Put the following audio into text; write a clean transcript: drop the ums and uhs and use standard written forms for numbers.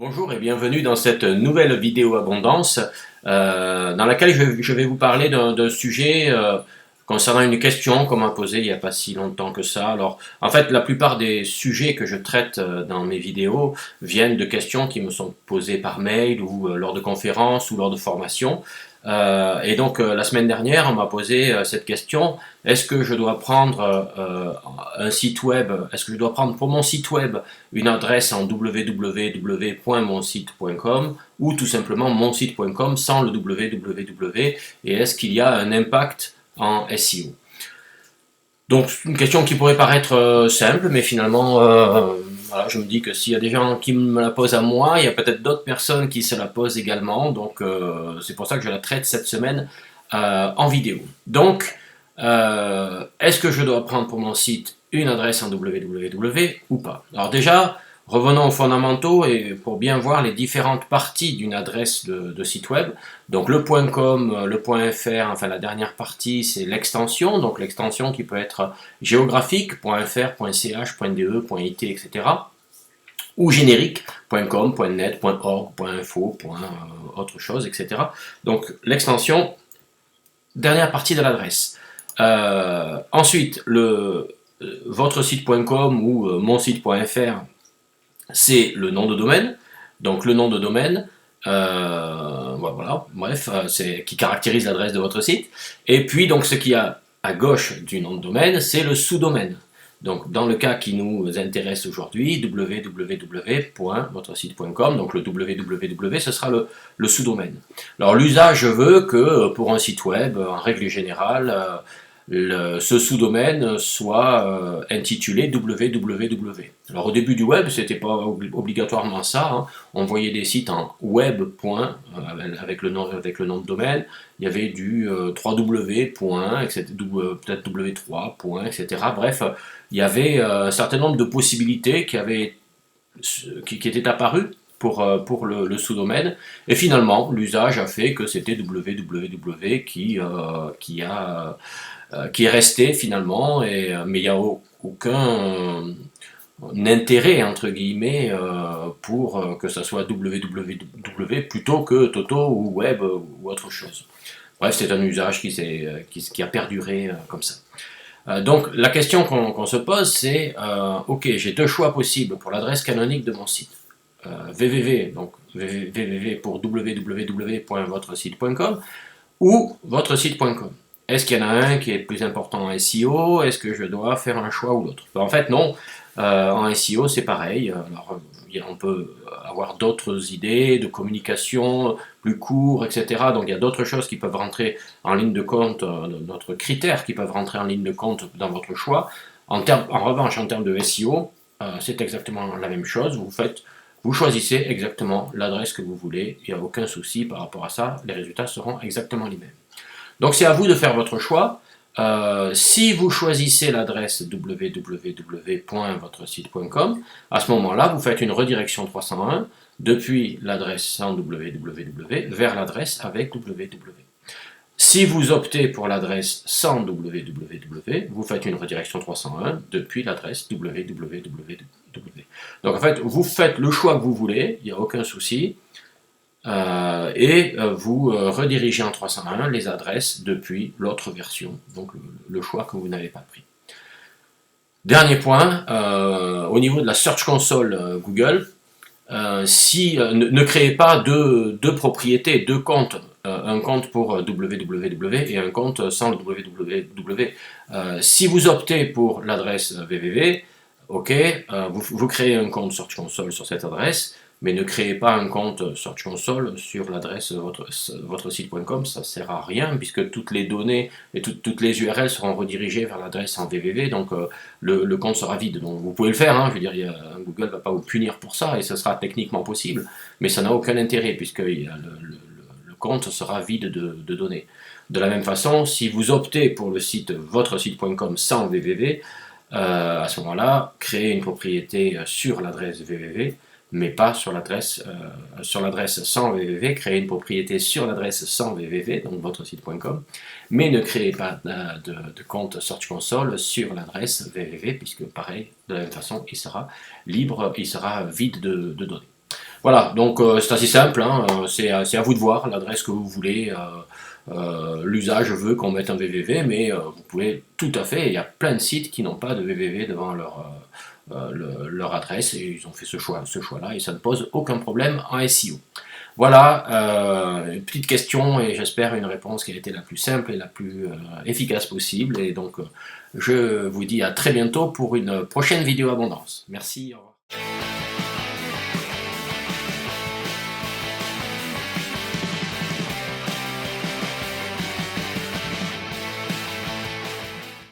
Bonjour et bienvenue dans cette nouvelle vidéo abondance dans laquelle je vais vous parler d'un sujet concernant une question qu'on m'a posée il n'y a pas si longtemps que ça. Alors, en fait, la plupart des sujets que je traite dans mes vidéos viennent de questions qui me sont posées par mail ou lors de conférences ou lors de formations. Et donc, la semaine dernière, on m'a posé cette question: est-ce que je dois prendre un site web, est-ce que je dois prendre pour mon site web une adresse en www.monsite.com ou tout simplement monsite.com sans le www, et est-ce qu'il y a un impact en SEO? Donc, une question qui pourrait paraître simple, mais finalement, voilà, je me dis que s'il y a des gens qui me la posent à moi, il y a peut-être d'autres personnes qui se la posent également. Donc, c'est pour ça que je la traite cette semaine en vidéo. Donc, est-ce que je dois prendre pour mon site une adresse en www ou pas? Alors déjà, revenons aux fondamentaux et pour bien voir les différentes parties d'une adresse de site web. Donc le .com, le .fr, enfin la dernière partie, c'est l'extension. Donc l'extension qui peut être géographique, .fr, .ch, .de, .it, etc. Ou générique, .com, .net, .org, .info, autre chose, etc. Donc l'extension, dernière partie de l'adresse. Ensuite, votre site.com ou monsite.fr, c'est le nom de domaine. Donc le nom de domaine, voilà, bref, c'est qui caractérise l'adresse de votre site. Et puis donc ce qu'il y a à gauche du nom de domaine, c'est le sous-domaine. Donc dans le cas qui nous intéresse aujourd'hui, www.votresite.com, donc le www, ce sera le sous-domaine. Alors l'usage veut que pour un site web, en règle générale, ce sous-domaine soit intitulé www. Alors au début du web, c'était pas obligatoirement ça, hein. On voyait des sites en web. Avec le nom de domaine. Il y avait du 3w. Peut-être w3. Etc. Bref, il y avait un certain nombre de possibilités qui étaient apparues pour le sous-domaine, et finalement l'usage a fait que c'était www qui est resté finalement, mais il n'y a aucun intérêt entre guillemets pour que ça soit www plutôt que Toto ou web ou autre chose. Bref, c'est un usage qui a perduré comme ça. Donc la question qu'on se pose, c'est ok, j'ai deux choix possibles pour l'adresse canonique de mon site. www, donc www pour www.votresite.com ou votresite.com. Est-ce qu'il y en a un qui est plus important en SEO? Est-ce que je dois faire un choix ou l'autre? En fait, non. En SEO, c'est pareil. Alors, on peut avoir d'autres idées de communication plus courts, etc. Donc, il y a d'autres choses qui peuvent rentrer en ligne de compte, d'autres critères qui peuvent rentrer en ligne de compte dans votre choix. En revanche, en termes de SEO, c'est exactement la même chose. Vous choisissez exactement l'adresse que vous voulez. Il n'y a aucun souci par rapport à ça. Les résultats seront exactement les mêmes. Donc c'est à vous de faire votre choix. Si vous choisissez l'adresse www.votresite.com, à ce moment-là, vous faites une redirection 301 depuis l'adresse sans www vers l'adresse avec www. Si vous optez pour l'adresse sans www, vous faites une redirection 301 depuis l'adresse www. Donc en fait, vous faites le choix que vous voulez, il n'y a aucun souci. Et vous redirigez en 301 les adresses depuis l'autre version, donc le choix que vous n'avez pas pris. Dernier point, au niveau de la Search Console Google, ne créez pas deux propriétés, deux comptes, un compte pour www et un compte sans le www. Si vous optez pour l'adresse www, ok, vous créez un compte Search Console sur cette adresse, mais ne créez pas un compte Search Console sur l'adresse votre site.com, ça ne sert à rien puisque toutes les données et toutes les URL seront redirigées vers l'adresse en www, donc le compte sera vide. Donc vous pouvez le faire, hein, je veux dire, Google ne va pas vous punir pour ça et ce sera techniquement possible, mais ça n'a aucun intérêt puisque le compte sera vide de données. De la même façon, si vous optez pour le site votre site.com sans www, à ce moment-là, créez une propriété sur l'adresse www, mais pas sur l'adresse sans www, créez une propriété sur l'adresse sans www, donc votre site.com, mais ne créez pas de compte Search Console sur l'adresse www, puisque pareil, de la même façon, il sera libre, il sera vide de données. Voilà, donc c'est assez simple, hein, c'est à vous de voir l'adresse que vous voulez. L'usage veut qu'on mette un www, mais vous pouvez tout à fait, il y a plein de sites qui n'ont pas de www devant leur adresse, et ils ont fait ce choix-là, et ça ne pose aucun problème en SEO. Voilà, une petite question, et j'espère une réponse qui a été la plus simple et la plus efficace possible, et donc je vous dis à très bientôt pour une prochaine vidéo abondance. Merci, au revoir.